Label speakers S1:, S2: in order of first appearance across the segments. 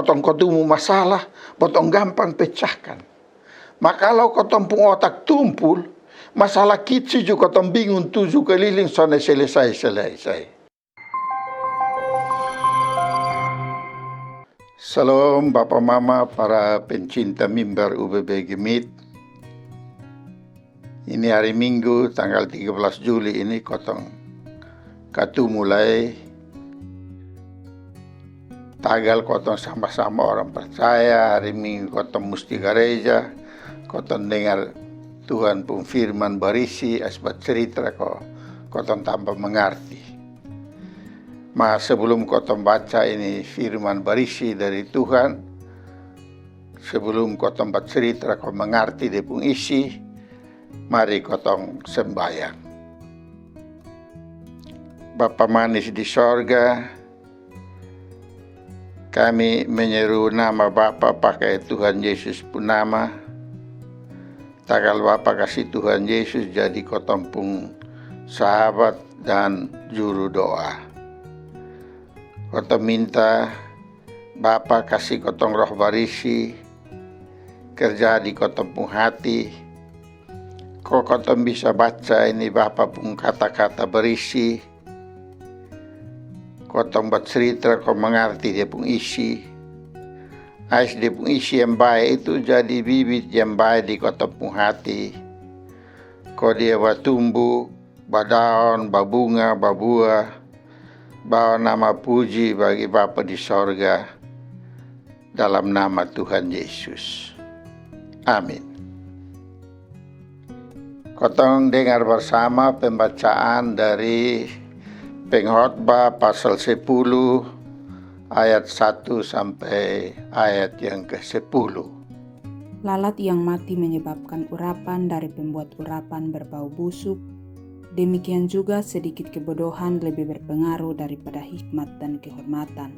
S1: kotong ketemu masalah, potong gampang pecahkan. Maka kalau kotong pun otak tumpul, masalah kecil juga kotong bingung tujuh keliling sana selesai. Salam Bapak Mama para pencinta mimbar UBB Gemit. Ini hari Minggu tanggal 13 Juli ini kotong katu mulai tagal kotong sama-sama orang percaya. Hari Minggu kotong musti gereja, kotong dengar Tuhan pun firman berisi asbat cerita kotong tambah mengerti. Sebelum kotong baca ini firman berisi dari Tuhan, sebelum kotong baca cerita kau mengerti dia pun isi, mari kotong sembahyang. Bapa manis di sorga, kami menyeru nama Bapa pakai Tuhan Yesus pun nama. Tagal Bapa kasih Tuhan Yesus jadi kotong pun sahabat dan juru doa. Kotong minta Bapa kasih kotong roh barisi, kerja di kotong pun hati. Kotong bisa baca ini Bapa pun kata-kata berisi. Kotong buat cerita kau mengerti dia pun isi. Ais dia pun isi yang baik itu jadi bibit yang baik di kotong pun hati. Kau dia bertumbuh, berdaun, berbunga, berbuah. Bawa nama puji bagi Bapa di sorga dalam nama Tuhan Yesus. Amin. Kotong dengar bersama pembacaan dari Pengkhotbah pasal 10 ayat 1 sampai ayat yang ke-10.
S2: Lalat yang mati menyebabkan urapan dari pembuat urapan berbau busuk. Demikian juga sedikit kebodohan lebih berpengaruh daripada hikmat dan kehormatan.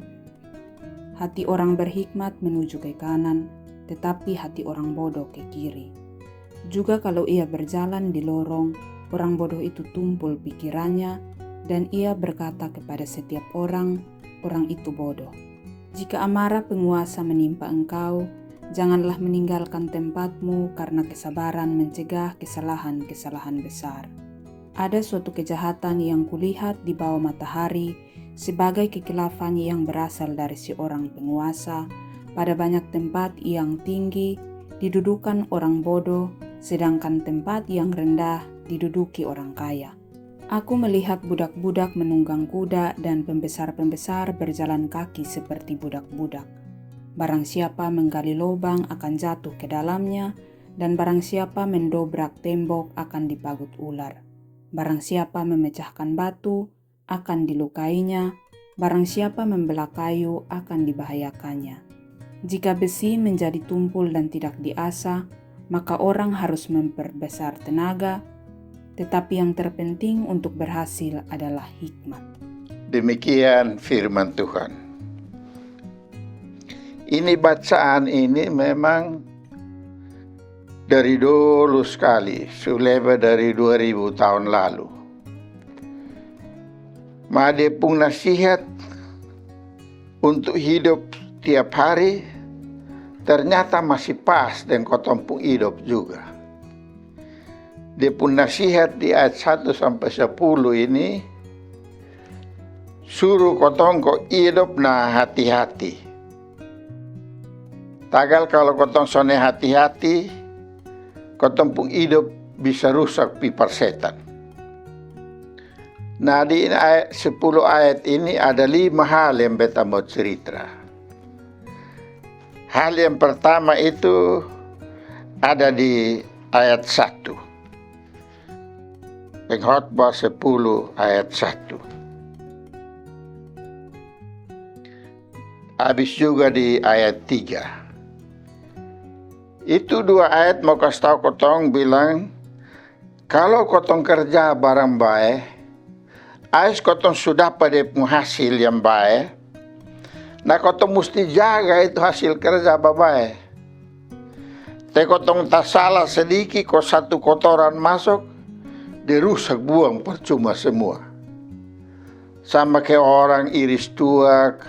S2: Hati orang berhikmat menuju ke kanan, tetapi hati orang bodoh ke kiri. Juga kalau ia berjalan di lorong, orang bodoh itu tumpul pikirannya, dan ia berkata kepada setiap orang, orang itu bodoh. Jika amarah penguasa menimpa engkau, janganlah meninggalkan tempatmu karena kesabaran mencegah kesalahan-kesalahan besar. Ada suatu kejahatan yang kulihat di bawah matahari sebagai kekilafan yang berasal dari si orang penguasa. Pada banyak tempat yang tinggi didudukan orang bodoh, sedangkan tempat yang rendah diduduki orang kaya. Aku melihat budak-budak menunggang kuda dan pembesar-pembesar berjalan kaki seperti budak-budak. Barang siapa menggali lubang akan jatuh ke dalamnya, dan barang siapa mendobrak tembok akan dipagut ular. Barang siapa memecahkan batu akan dilukainya, barang siapa membelah kayu akan dibahayakannya. Jika besi menjadi tumpul dan tidak diasah, maka orang harus memperbesar tenaga, tetapi yang terpenting untuk berhasil adalah hikmat.
S1: Demikian firman Tuhan. Ini bacaan ini memang dari dulu sekali, sudah dari 2000 tahun lalu. Made pun nasihat untuk hidup tiap hari ternyata masih pas dan kotong pun hidup juga. Dia pun nasihat di ayat 1 sampai 10 ini suruh kotong kok hidup hati-hati. Tagal kalau kotong sone hati-hati, kotong pun hidup bisa rusak pipar setan. Nah di ayat 10 ayat ini ada 5 hal yang beta mau cerita. Hal yang pertama itu ada di ayat 1. Pengkhotbah 10 ayat 1. Habis juga di ayat 3. Itu 2 ayat mau kasih tahu kotong bilang, kalau kotong kerja barang baik, ais kotong sudah pada hasil yang baik, nah kotong mesti jaga itu hasil kerja baik. Tapi kotong tak salah sedikit, kok satu kotoran masuk, dirusak buang percuma semua. Sama kayak orang iris tuak,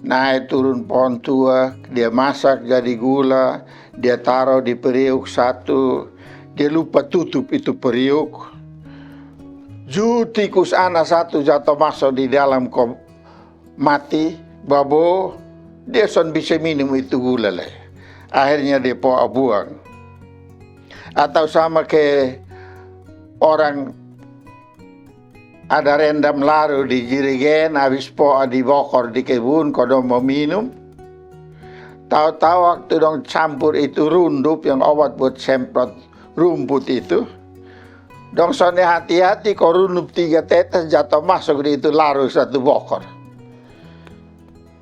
S1: naik turun pohon tua, dia masak jadi gula, dia taruh di periuk satu, dia lupa tutup itu periuk. Tikus anak satu jatuh masuk di dalam mati, babo, dia son bisa minum itu gula lah. Akhirnya dia buang. Atau sama ke orang ada rendam laru di jirigen, habis dibokor di kebun, kalau mau minum. Tahu-tahu waktu dong campur itu rundup yang obat buat semprot rumput itu. Dong sone hati-hati kau rundup 3 tetes jatuh masuk di itu laru 1 bokor.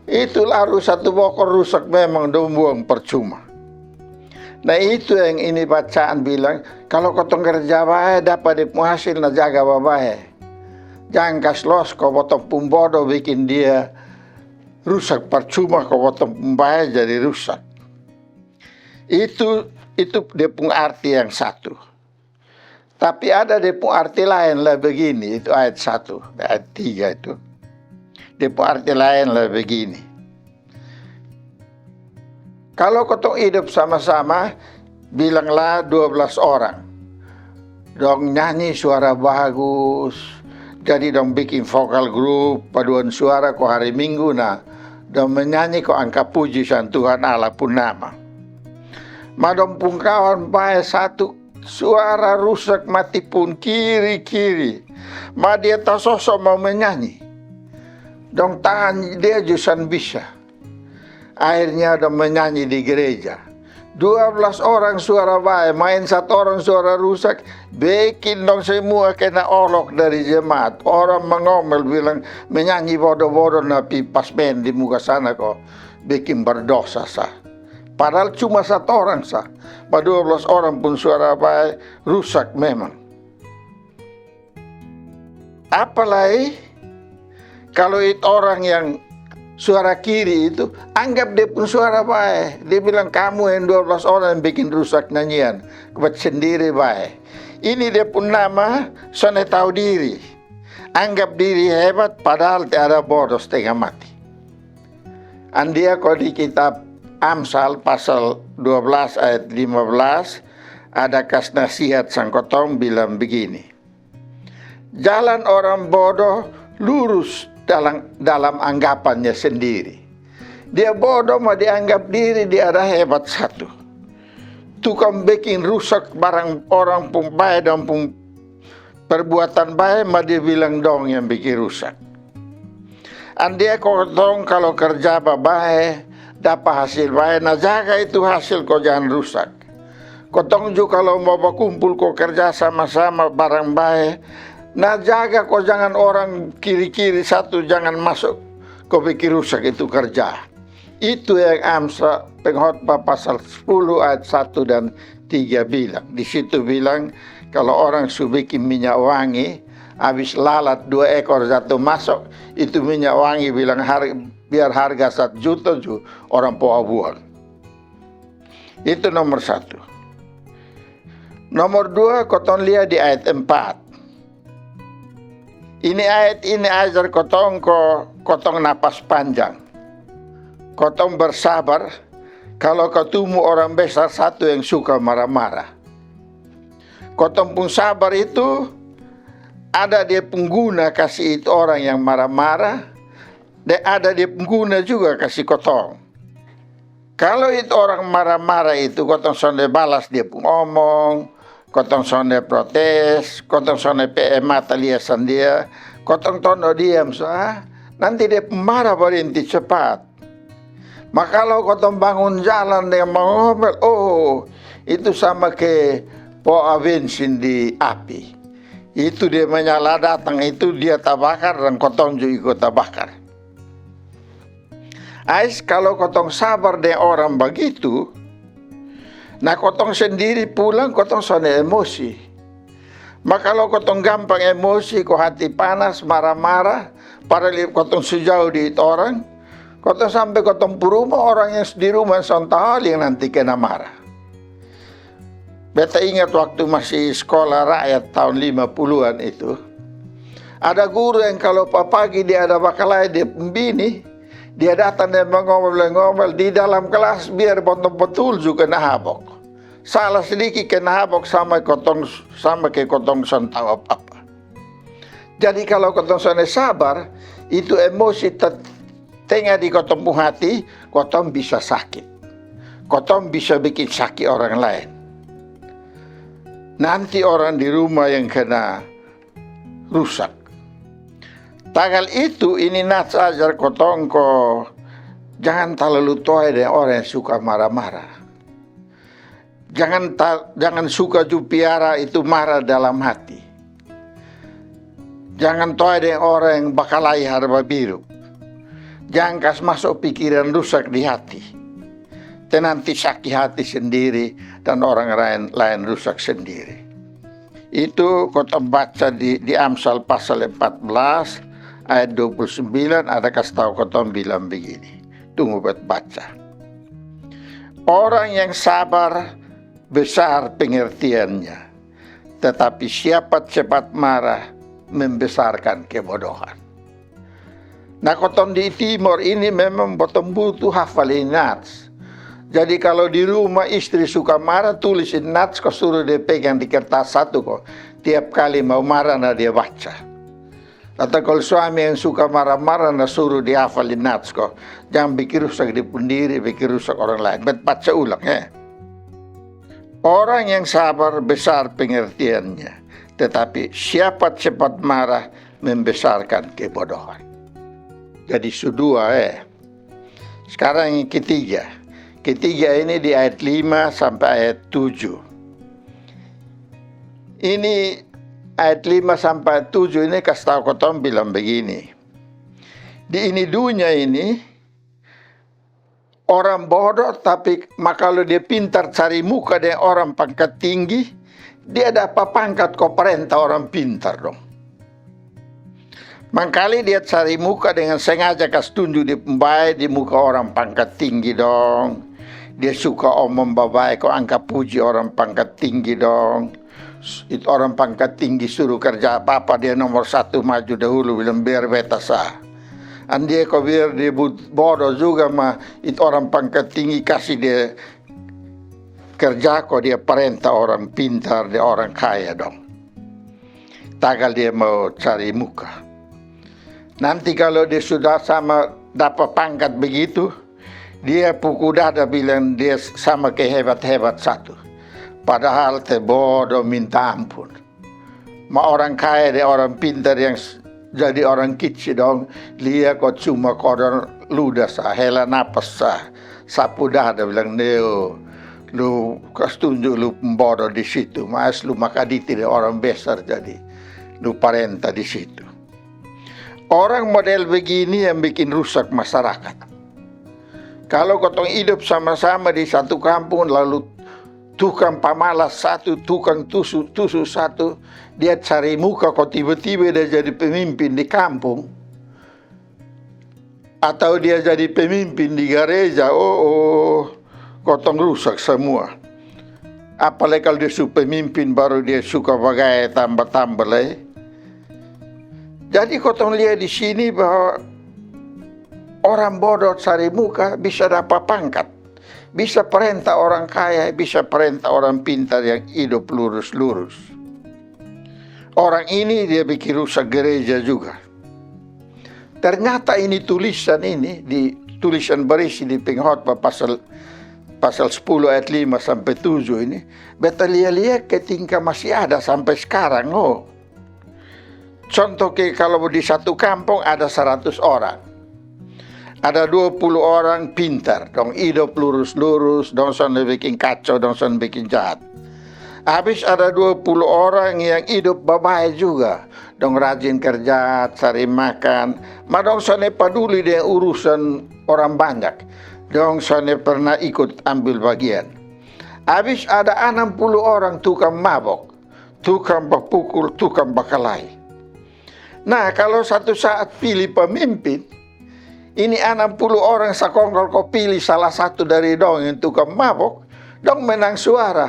S1: Itu laru 1 bokor rusak memang dong buang percuma. Nah itu yang ini bacaan bilang, kalau kau kerja baik dapat hasil na jaga baik. Jangan kaslos kau potong pembodoh bikin dia rusak percuma, kau potong pembaik jadi rusak. Itu dia punya arti yang satu. Tapi ada dia punya arti lain lah begini, itu ayat 1, ayat 3 itu. Dia punya arti lain lah begini. Kalau kau hidup sama-sama, bilanglah 12 orang. Dong nyanyi suara bagus, jadi dong bikin vokal grup, paduan suara kau hari Minggu nah. Dong menyanyi kau angka puji san Tuhan Allah pun nama. Madong pun kawan baik satu, suara rusak mati pun kiri-kiri. Ma dia tak sosok mau menyanyi. Dong tahan dia jusan bisa. Akhirnya dong menyanyi di gereja. 12 orang suara baik, main 1 orang suara rusak. Bikin dong semua kena olok dari jemaat. Orang mengomel bilang menyanyi bodoh-bodoh napi pas main di muka sana kok. Bikin berdosa sah. Padahal cuma 1 orang sah. 12 orang pun suara baik rusak memang. Apalagi kalau itu orang yang suara kiri itu anggap dia pun suara baik. Dia bilang kamu yang 12 orang yang bikin rusak nyanyian. Buat sendiri baik. Ini dia pun nama sone tahu diri. Anggap diri hebat padahal tiada bodoh setengah mati. Andia kau di kitab Amsal pasal 12 ayat 15 ada kas nasihat sangkotong bilang begini. Jalan orang bodoh lurus dalam anggapannya sendiri. Dia bodoh mau dianggap diri dia ada hebat satu. Tukang bikin rusak barang orang pun baik dan pun perbuatan baik mau dia bilang dong yang bikin rusak. Andia kotong kalau kerja baik dapat hasil baik, nah jaga itu hasil kau jangan rusak. Kotong juga kalau mau berkumpul kau kerja sama-sama barang baik, nah jaga kau jangan orang kiri-kiri satu jangan masuk kau bikin rusak itu kerja. Itu yang Amsal pengkhotbah pasal 10 ayat 1 dan 3 bilang. Di situ bilang kalau orang bikin minyak wangi, habis lalat 2 ekor jatuh masuk, itu minyak wangi bilang biar harga 1 juta juga orang buang. Itu nomor 1. Nomor 2 kotong lihat di ayat 4. Ini ayat ini ajar kotong napas panjang. Kotong bersabar kalau ketemu orang besar satu yang suka marah-marah. Kotong pun sabar itu ada dia pengguna kasih itu orang yang marah-marah. Dan ada dia pengguna juga kasih kotong. Kalau itu orang marah-marah itu kotong sonde balas dia pun ngomong, kotong sonde protes, kotong sonde PM mata liasan dia, kotong tondo diam sah, nanti dia marah berhenti cepat. Maka kalau kotong bangun jalan dengan mengomel, oh itu sama ke poa bensin di api. Itu dia menyala datang, itu dia tabakar dan kotong juga ikut tabakar. Ais kalau kotong sabar dengan orang begitu, nah kotong sendiri pulang kotong sone emosi. Maka kalau kotong gampang emosi, kau hati panas, marah-marah, padahal kotong sejauh di itu orang, kotong sampai kotong rumah orang yang di rumah sontahal yang nanti kena marah. Beta ingat waktu masih sekolah rakyat tahun 50-an itu, ada guru yang kalau pagi dia ada bakalai dia pembini, Dia datang dan mengomel-ngomel di dalam kelas biar betul-betul juga nahabok. Salah sedikit kena habok sama ke kotong son tahu apa-apa. Jadi kalau kotong son sabar, itu emosi tengah di kotong hati, kotong bisa sakit. Kotong bisa bikin sakit orang lain. Nanti orang di rumah yang kena rusak. Tanggal itu ini Nats ajar kotong jangan terlalu toy dengan orang yang suka marah-marah. Jangan suka jupiara itu marah dalam hati. Jangan toy dengan orang yang bakalai harba biru. Jangan kas masuk pikiran rusak di hati. Nanti sakit hati sendiri dan orang lain rusak sendiri. Itu kota baca di Amsal pasal 14 ayat 29 ada kasih tahu kota bilang begini. Tunggu buat baca. Orang yang sabar besar pengertiannya, tetapi siapa cepat marah membesarkan kebodohan. Nah, kotong di timur ini memang bottom butuh hafalin Nats. Jadi kalau di rumah istri suka marah, tulisin Nats, kau suruh dia pegang di kertas satu kok. Tiap kali mau marah, nah dia baca. Atau kalau suami yang suka marah-marah, nah suruh dia hafalin Nats kok. Jangan bikin rusak di sendiri, bikin rusak orang lain. Baca ulang ya. Orang yang sabar besar pengertiannya, tetapi siapa cepat marah membesarkan kebodohan. Jadi sudua Sekarang yang ketiga. Ketiga ini di ayat 5 sampai ayat 7. Ini ayat 5 sampai 7 ini kasih tahu kotong bilang begini. Di ini dunia ini orang bodoh tapi kalau dia pintar cari muka dengan orang pangkat tinggi, dia dapat pangkat perintah orang pintar dong. Mangkali dia cari muka dengan sengaja kas tunjuk di baik di muka orang pangkat tinggi dong. Dia suka omong baik kok angka puji orang pangkat tinggi dong. Itu orang pangkat tinggi suruh kerja apa-apa dia nomor 1 maju dahulu bilang biar beta sah. Dia kok biar dia bodoh juga mah itu orang pangkat tinggi kasih dia kerja kok dia perintah orang pintar dia orang kaya dong. Tagal dia mau cari muka. Nanti kalau dia sudah sama dapat pangkat begitu, dia pukul dada bilang dia sama kayak hebat-hebat satu. Padahal bodoh minta ampun. Ma orang kaya dia orang pintar yang jadi orang kecil dong. Dia kok cuma kodor ludah sah, hela napas sah. Sapu dada bilang neo. Lu kas tunjuk lu bodoh di situ. Mas lu makaditi dia orang besar jadi. Lu parenta di situ. Orang model begini yang bikin rusak masyarakat. Kalau kotong hidup sama-sama di satu kampung lalu tukang pamalas satu, tukang tusuk satu, dia cari muka kok tiba-tiba dia jadi pemimpin di kampung. Atau dia jadi pemimpin di gereja, kotong rusak semua. Apalagi kalau dia suka pemimpin baru dia suka bagai tambah-tambah lah. Jadi kotong lihat di sini bahwa orang bodoh cari muka bisa dapat pangkat. Bisa perintah orang kaya, bisa perintah orang pintar yang hidup lurus-lurus. Orang ini dia bikin rusak gereja juga. Ternyata ini tulisan berisi di pengkhotbah pasal 10 ayat 5 sampai 7 ini. Beta lihat ketika masih ada sampai sekarang. Contoh kalau di satu kampung ada 100 orang. Ada 20 orang pintar, dong hidup lurus-lurus, dong son bikin kacau, dong son bikin jahat. Habis ada 20 orang yang hidup baik juga, dong rajin kerja, cari makan, ma dong son peduli dengan urusan orang banyak, dong son pernah ikut ambil bagian. Habis ada 60 orang tukang mabok, tukang berpukul, tukang bakalai. Nah, kalau satu saat pilih pemimpin, ini 60 orang sakongkol kau pilih salah satu dari dong yang tukang mabok, dong menang suara.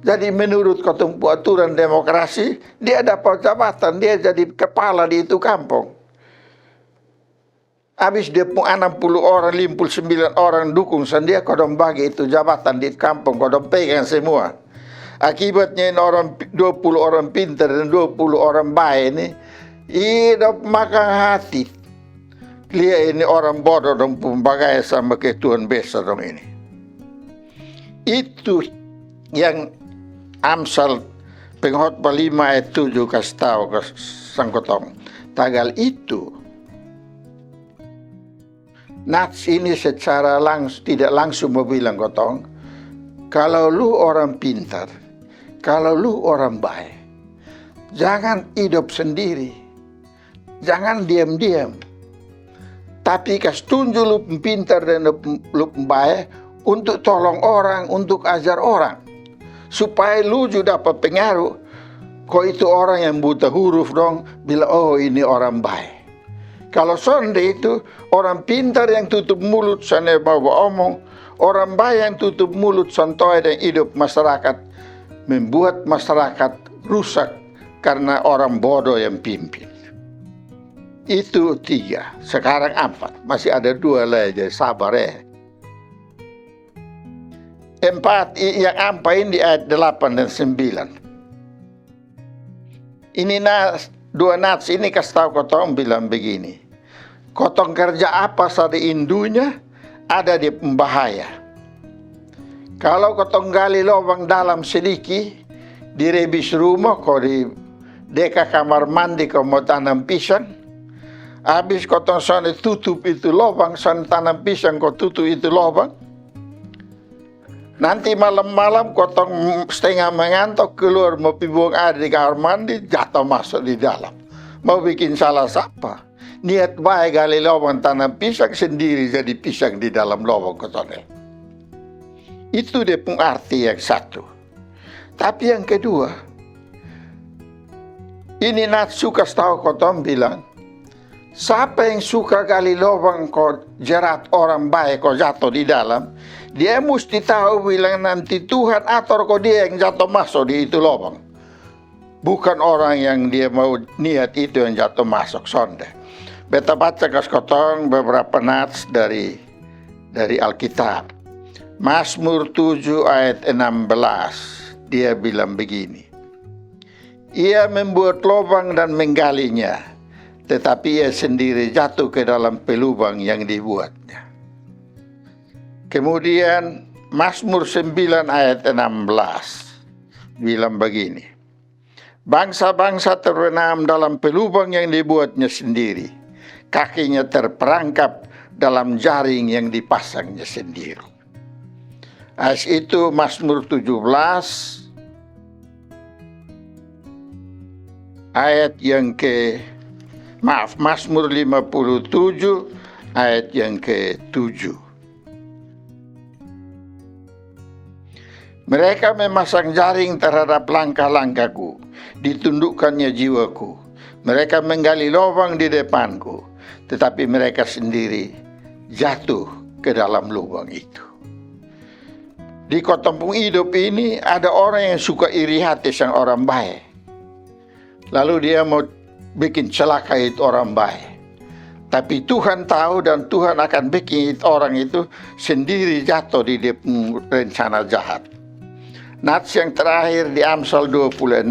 S1: Jadi menurut ketumpu aturan demokrasi, dia dapat jabatan, dia jadi kepala di itu kampung. Habis dia pun 60 orang, 59 orang dukung dia kodong bagi itu jabatan di kampung, kodong pegang semua. Akibatnya ini 20 orang pintar dan 20 orang baik ini hidup makan hati. Lihat ini orang bodoh dong pembagai sama ke Tuhan besar dong ini. Itu yang Amsal Pengkhotbah 5 ayat 7 kasih tahu ke sangkotong. Tagal itu Nats ini secara tidak langsung mau bilang kotong, kalau lu orang pintar, kalau lu orang baik, jangan hidup sendiri, jangan diam-diam, tapi kasih tunjuk lu pintar dan lu baik untuk tolong orang, untuk ajar orang, supaya lu juga dapat pengaruh. Kok itu orang yang buta huruf dong, bilang oh ini orang baik. Kalau sonde itu orang pintar yang tutup mulut sana bawa omong, orang baik yang tutup mulut sontoy dan hidup masyarakat, membuat masyarakat rusak karena orang bodoh yang pimpin. Itu 3, sekarang 4, masih ada 2 lagi, sabar ya. 4 yang ampain di ayat 8 dan 9. Ini 2 nats ini kasih tahu kotong bilang begini. Kotong kerja apa saja indunya ada di bahaya. Kalau kotong gali lubang dalam sedikit, direbis rumah, kau di deka kamar mandi kau mau tanam pisang, habis kotong sana tutup itu lubang, sana tanam pisang kau tutup itu lubang. Nanti malam-malam kotong setengah mengantuk keluar mau buang air di kamar mandi, jatuh masuk di dalam. Mau bikin salah siapa? Niat baik gali lubang tanam pisang sendiri jadi pisang di dalam lubang kotong. Itu dia pun arti yang satu. Tapi yang kedua, ini Nats suka tahu kotong bilang, siapa yang suka gali lubang kau jerat orang baik kau jatuh di dalam, dia mesti tahu bilang nanti Tuhan atur kau dia yang jatuh masuk di itu lubang. Bukan orang yang dia mau niat itu yang jatuh masuk sonde. Beta baca kas kotong beberapa nats dari Alkitab. Mazmur 7 ayat 16. Dia bilang begini. Ia membuat lubang dan menggalinya, tetapi ia sendiri jatuh ke dalam pelubang yang dibuatnya. Kemudian Mazmur 9 ayat 16 bilang begini. Bangsa-bangsa terbenam dalam pelubang yang dibuatnya sendiri. Kakinya terperangkap dalam jaring yang dipasangnya sendiri. As itu Mazmur 17 ayat yang Mazmur 57 ayat yang ke-7. Mereka memasang jaring terhadap langkah-langkahku, ditundukkannya jiwaku. Mereka menggali lubang di depanku, tetapi mereka sendiri jatuh ke dalam lubang itu. Di kampung hidup ini ada orang yang suka iri hati sang orang baik. Lalu dia mau bikin celaka itu orang baik. Tapi Tuhan tahu dan Tuhan akan bikin orang itu sendiri jatuh di rencana jahat. Nats yang terakhir di Amsal 26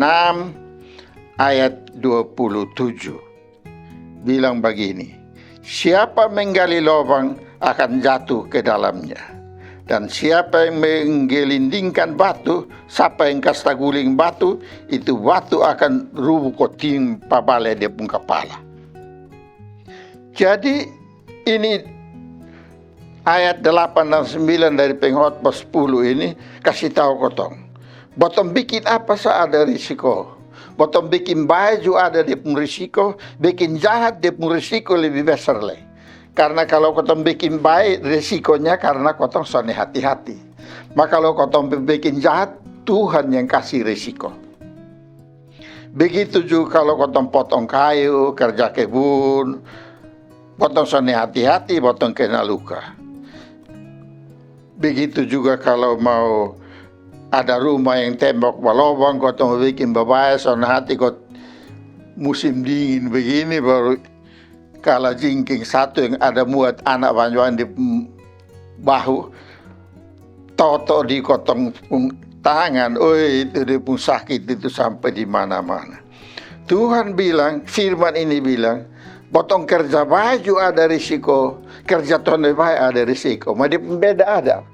S1: ayat 27. Bilang begini. Siapa menggali lubang akan jatuh ke dalamnya. Dan siapa yang menggelindingkan batu, siapa yang kasta guling batu, itu batu akan rubuh timpa balai dia pun kepala. Jadi ini ayat 8 dan 9 dari Pengkhotbah 10 ini kasih tahu kotong. Botong bikin apa saja ada risiko. Botong bikin baik juga ada dia pun risiko. Bikin jahat dia pun risiko lebih besar lagi. Karena kalau kotong bikin baik risikonya karena kotong soalnya hati-hati. Maka kalau kotong bikin jahat Tuhan yang kasih risiko. Begitu juga kalau kotong potong kayu, kerja kebun, potong soalnya hati-hati, potong kena luka. Begitu juga kalau mau ada rumah yang tembok balobang, kotong bikin babaya soalnya hati kot musim dingin begini baru Kalau jingking satu yang ada muat anak banyak di bahu, toto dikotong tangan, itu dia pun sakit itu sampai di mana-mana. Tuhan bilang, firman ini bilang, potong kerja baju ada risiko, kerja Tuhan baik ada risiko. Madi beda ada.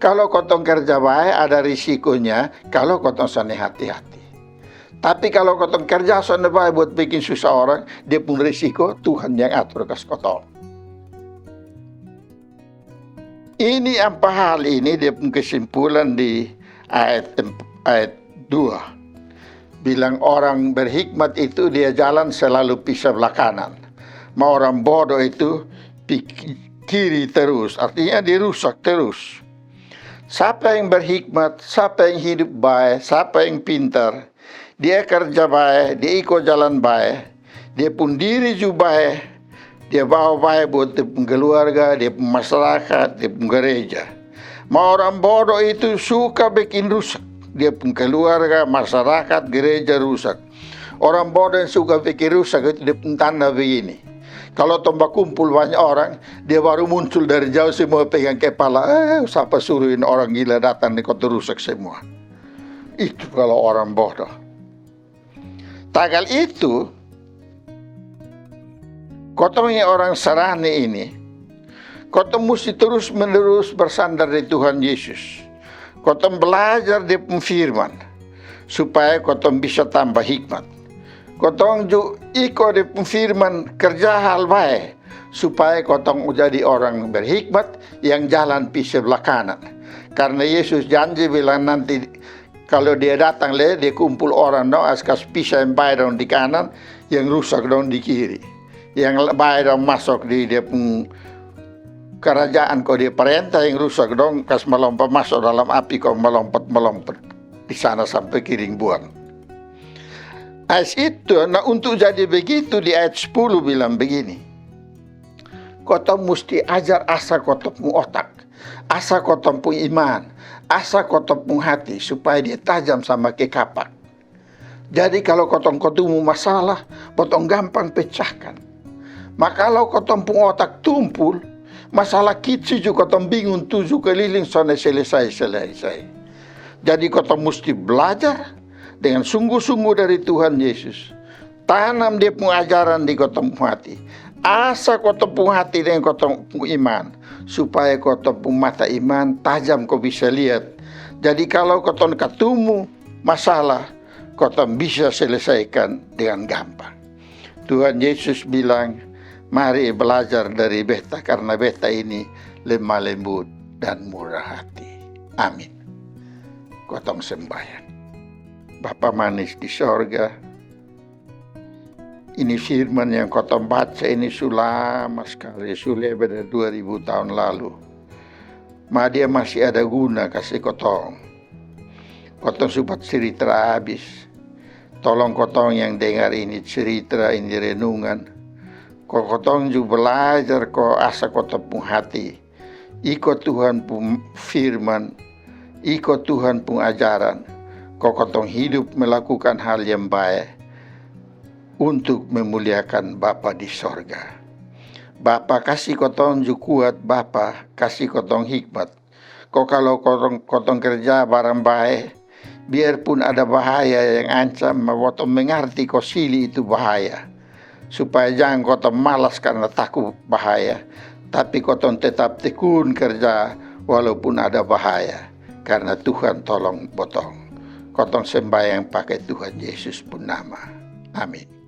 S1: Kalau kotong kerja baik ada risikonya, kalau kotong sana hati-hati. Tapi kalau kotong kerja sana baik buat bikin susah orang, dia pun risiko Tuhan yang atur kas kotong. Ini apa hal ini dia pun kesimpulan di ayat 2. Bilang orang berhikmat itu dia jalan selalu pisah belah kanan. Mau orang bodoh itu kiri terus, artinya dia rusak terus. Siapa yang berhikmat, siapa yang hidup baik, siapa yang pintar, dia kerja baik, dia ikut jalan baik, dia pun diri juga baik, dia bawa baik buat dia pun keluarga, dia pun masyarakat, dia pun gereja. Mau orang bodoh itu suka bikin rusak, dia pun keluarga, masyarakat, gereja rusak. Orang bodoh yang suka bikin rusak itu dia pun tanda begini. Kalau tombak kumpul banyak orang, dia baru muncul dari jauh semua pegang kepala. Siapa suruhin orang gila datang nih kau rusak semua. Itu kalau orang bodoh. Tagal itu, kotongnya orang serani ini, kotong mesti terus menerus bersandar di Tuhan Yesus. Kotong belajar di firman, supaya kotong bisa tambah hikmat. Kotong juga ikut di firman kerja hal baik, supaya kotong jadi orang berhikmat yang jalan pisau belah kanan. Karena Yesus janji bilang nanti kalau dia datang dia kumpul orang dong askas pisau yang baik dong di kanan, yang rusak dong di kiri. Yang baik dong masuk di dia pun kerajaan kau dia perintah, yang rusak dong kas melompat masuk dalam api kau melompat di sana sampai kiring buang. Ayat itu, nah untuk jadi begitu di ayat 10 bilang begini. Kotong mesti ajar asa kotong pun otak, asa kotong pun iman, asa kotong pun hati, supaya dia tajam sama ke kapak. Jadi kalau kotong ketemu masalah, kotong gampang pecahkan. Maka kalau kotong pun otak tumpul, masalah kecil juga kotong bingung tujuh keliling sana selesai. Jadi kotong mesti belajar dengan sungguh-sungguh dari Tuhan Yesus. Tanam dia pun ajaran di kotong hati. Asa kotong pun hati dengan kotong pun iman. Supaya kotong pun mata iman tajam kau bisa lihat. Jadi kalau kotong ketemu masalah, kotong bisa selesaikan dengan gampang. Tuhan Yesus bilang, mari belajar dari beta karena beta ini lemah lembut dan murah hati. Amin. Kotong sembahyang. Bapa manis di sorga, ini firman yang kotong baca ini sudah lama sekali, sudah pada 2000 tahun lalu. Ma dia masih ada guna kasih kotong. Kotong sobat cerita habis. Tolong kotong yang dengar ini cerita, ini renungan. Kotong juga belajar kau asa kotong pun hati. Ikut Tuhan pun firman, ikut Tuhan pun ajaran. Kau kotong hidup melakukan hal yang baik untuk memuliakan Bapa di sorga. Bapa kasih kotong juga kuat, Bapa kasih kotong hikmat. Kau kalau kotong kerja barang baik, biarpun ada bahaya yang ancam, kotong mengerti kau sili itu bahaya. Supaya jangan kotong malas karena takut bahaya, tapi kotong tetap tekun kerja walaupun ada bahaya. Karena Tuhan tolong botong. Kotong sembahyang pakai Tuhan Yesus pun nama. Amin.